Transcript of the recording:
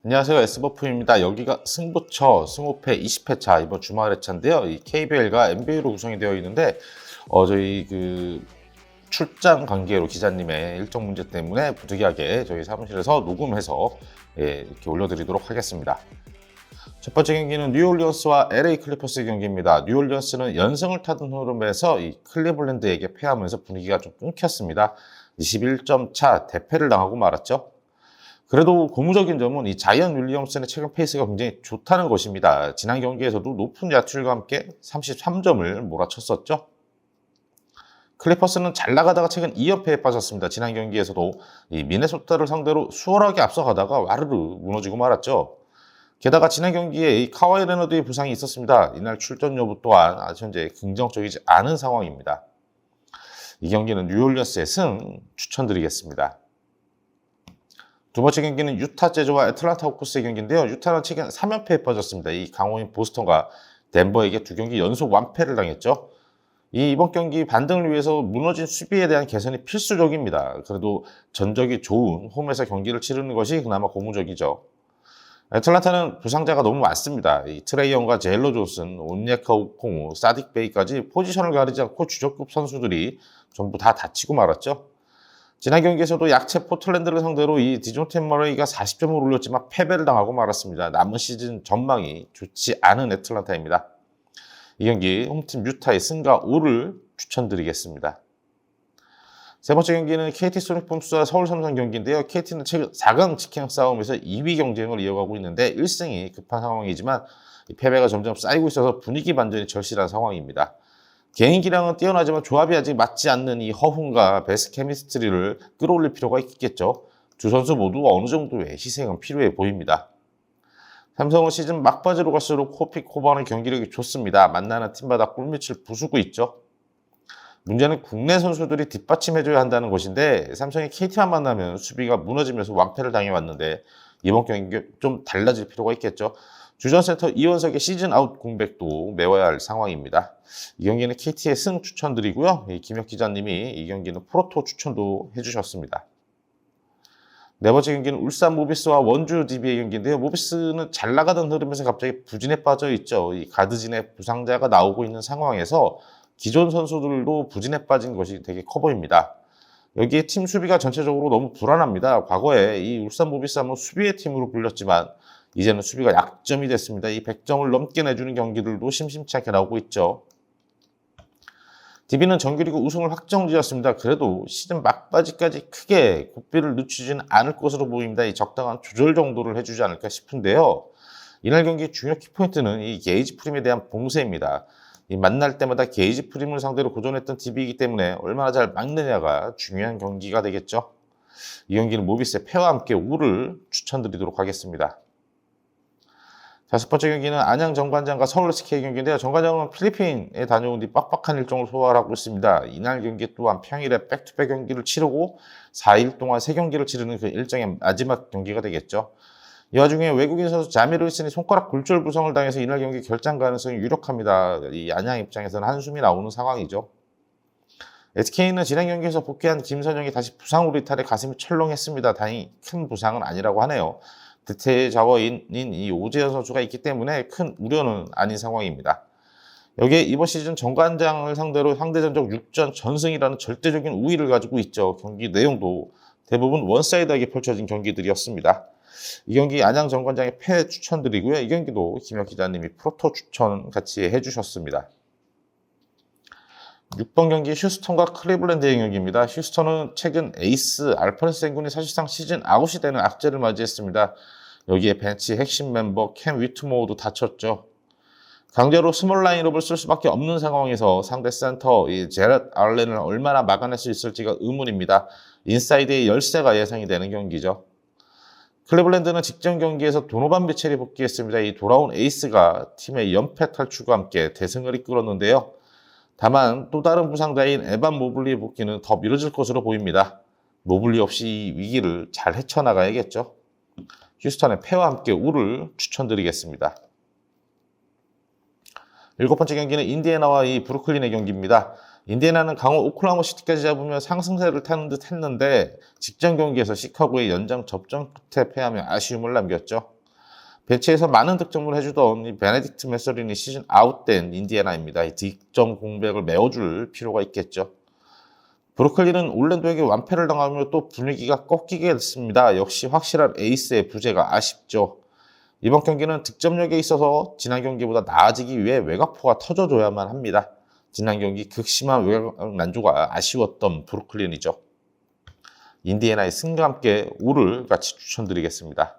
안녕하세요. S버프입니다. 여기가 승부처 승호패 20회차 이번 주말 회차인데요. 이 KBL과 NBA로 구성이 되어 있는데 저희 출장 관계로 기자님의 일정 문제 때문에 부득이하게 저희 사무실에서 녹음해서 이렇게 올려드리도록 하겠습니다. 첫 번째 경기는 뉴올리언스와 LA 클리퍼스의 경기입니다. 뉴올리언스는 연승을 타던 흐름에서 이 클리블랜드에게 패하면서 분위기가 좀 끊겼습니다. 21점 차 대패를 당하고 말았죠. 그래도 고무적인 점은 이 자이언 윌리엄슨의 최근 페이스가 굉장히 좋다는 것입니다. 지난 경기에서도 높은 야투율과 함께 33점을 몰아쳤었죠. 클리퍼스는 잘 나가다가 최근 2연패에 빠졌습니다. 지난 경기에서도 이 미네소타를 상대로 수월하게 앞서가다가 와르르 무너지고 말았죠. 게다가 지난 경기에 이 카와이 레너드의 부상이 있었습니다. 이날 출전 여부 또한 아직 현재 긍정적이지 않은 상황입니다. 이 경기는 뉴올리언스의 승 추천드리겠습니다. 두 번째 경기는 유타 재즈와 애틀란타 호크스의 경기인데요. 유타는 최근 3연패에 빠졌습니다. 이 강호인 보스턴과 덴버에게 두 경기 연속 완패를 당했죠. 이번 경기 반등을 위해서 무너진 수비에 대한 개선이 필수적입니다. 그래도 전적이 좋은 홈에서 경기를 치르는 것이 그나마 고무적이죠. 애틀란타는 부상자가 너무 많습니다. 이 트레이 영과 제일러 존슨, 온예카 오콩우, 사딕 베이까지 포지션을 가리지 않고 주력급 선수들이 전부 다 다치고 말았죠. 지난 경기에서도 약체 포틀랜드를 상대로 이 디존테 머레이가 40점을 올렸지만 패배를 당하고 말았습니다. 남은 시즌 전망이 좋지 않은 애틀란타입니다. 이 경기 홈팀 유타의 승과 5를 추천드리겠습니다. 세 번째 경기는 KT 소닉붐스와 서울 삼성 경기인데요. KT는 최근 4강 직행 싸움에서 2위 경쟁을 이어가고 있는데 1승이 급한 상황이지만 패배가 점점 쌓이고 있어서 분위기 반전이 절실한 상황입니다. 개인 기량은 뛰어나지만 조합이 아직 맞지 않는 이 허훈과 베스트 케미스트리를 끌어올릴 필요가 있겠죠. 두 선수 모두 어느 정도의 희생은 필요해 보입니다. 삼성은 시즌 막바지로 갈수록 코픽 코바의 경기력이 좋습니다. 만나는 팀마다 골밑을 부수고 있죠. 문제는 국내 선수들이 뒷받침해줘야 한다는 것인데 삼성이 KT만 만나면 수비가 무너지면서 완패를 당해왔는데 이번 경기 좀 달라질 필요가 있겠죠. 주전센터 이원석의 시즌 아웃 공백도 메워야 할 상황입니다. 이 경기는 KT의 승 추천드리고요. 김혁 기자님이 이 경기는 프로토 추천도 해주셨습니다. 네 번째 경기는 울산 모비스와 원주 DB의 경기인데요. 모비스는 잘 나가던 흐름에서 갑자기 부진에 빠져 있죠. 이 가드진의 부상자가 나오고 있는 상황에서 기존 선수들도 부진에 빠진 것이 되게 커 보입니다. 여기에 팀 수비가 전체적으로 너무 불안합니다. 과거에 이 울산 모비스 하면 수비의 팀으로 불렸지만 이제는 수비가 약점이 됐습니다. 이 100점을 넘게 내주는 경기들도 심심치 않게 나오고 있죠. DB는 정규리그 우승을 확정지었습니다. 그래도 시즌 막바지까지 크게 고삐를 늦추지는 않을 것으로 보입니다. 이 적당한 조절 정도를 해주지 않을까 싶은데요. 이날 경기의 중요 키포인트는 이 게이지 프림에 대한 봉쇄입니다. 이 만날 때마다 게이지 프림을 상대로 고전했던 DB이기 때문에 얼마나 잘 막느냐가 중요한 경기가 되겠죠. 이 경기는 모비스의 패와 함께 우를 추천드리도록 하겠습니다. 다섯 번째 경기는 안양 정관장과 서울 SK 경기인데요. 정관장은 필리핀에 다녀온 뒤 빡빡한 일정을 소화하고 있습니다. 이날 경기 또한 평일에 백투백 경기를 치르고 4일 동안 3경기를 치르는 그 일정의 마지막 경기가 되겠죠. 이 와중에 외국인 선수 자미르 윌슨이 손가락 굴절 부상을 당해서 이날 경기 결장 가능성이 유력합니다. 이 안양 입장에서는 한숨이 나오는 상황이죠. SK는 지난 경기에서 복귀한 김선영이 다시 부상으로 이탈해 가슴이 철렁했습니다. 다행히 큰 부상은 아니라고 하네요. 대체자원인 이 오재현 선수가 있기 때문에 큰 우려는 아닌 상황입니다. 여기에 이번 시즌 정관장을 상대로 상대전적 6전 전승이라는 절대적인 우위를 가지고 있죠. 경기 내용도 대부분 원사이드하게 펼쳐진 경기들이었습니다. 이 경기 안양 정관장의 패 추천드리고요. 이 경기도 김혁 기자님이 프로토 추천 같이 해주셨습니다. 6번 경기 휴스턴과 클리블랜드의 경기입니다. 휴스턴은 최근 에이스 알파레스 앵군이 사실상 시즌 아웃이 되는 악재를 맞이했습니다. 여기에 벤치 핵심 멤버 캠 위트모어도 다쳤죠. 강제로 스몰 라인업을 쓸 수밖에 없는 상황에서 상대 센터 이 제렛 알렌을 얼마나 막아낼 수 있을지가 의문입니다. 인사이드의 열세가 예상이 되는 경기죠. 클리블랜드는 직전 경기에서 도노반 미첼이 복귀했습니다. 이 돌아온 에이스가 팀의 연패 탈출과 함께 대승을 이끌었는데요. 다만 또 다른 부상자인 에반 모블리의 복귀는 더 미뤄질 것으로 보입니다. 모블리 없이 이 위기를 잘 헤쳐나가야겠죠. 휴스턴의 패와 함께 우를 추천드리겠습니다. 7번째 경기는 인디애나와 이 브루클린의 경기입니다. 인디애나는 강호 오클라호마 시티까지 잡으며 상승세를 타는 듯 했는데 직전 경기에서 시카고의 연장 접전 끝에 패하며 아쉬움을 남겼죠. 벤치에서 많은 득점을 해주던 이 베네딕트 메서린이 시즌 아웃된 인디애나입니다. 이 득점 공백을 메워줄 필요가 있겠죠. 브루클린은 올랜도에게 완패를 당하며 또 분위기가 꺾이게 됐습니다. 역시 확실한 에이스의 부재가 아쉽죠. 이번 경기는 득점력에 있어서 지난 경기보다 나아지기 위해 외곽포가 터져줘야만 합니다. 지난 경기 극심한 외곽 난조가 아쉬웠던 브루클린이죠. 인디애나의 승과 함께 우를 같이 추천드리겠습니다.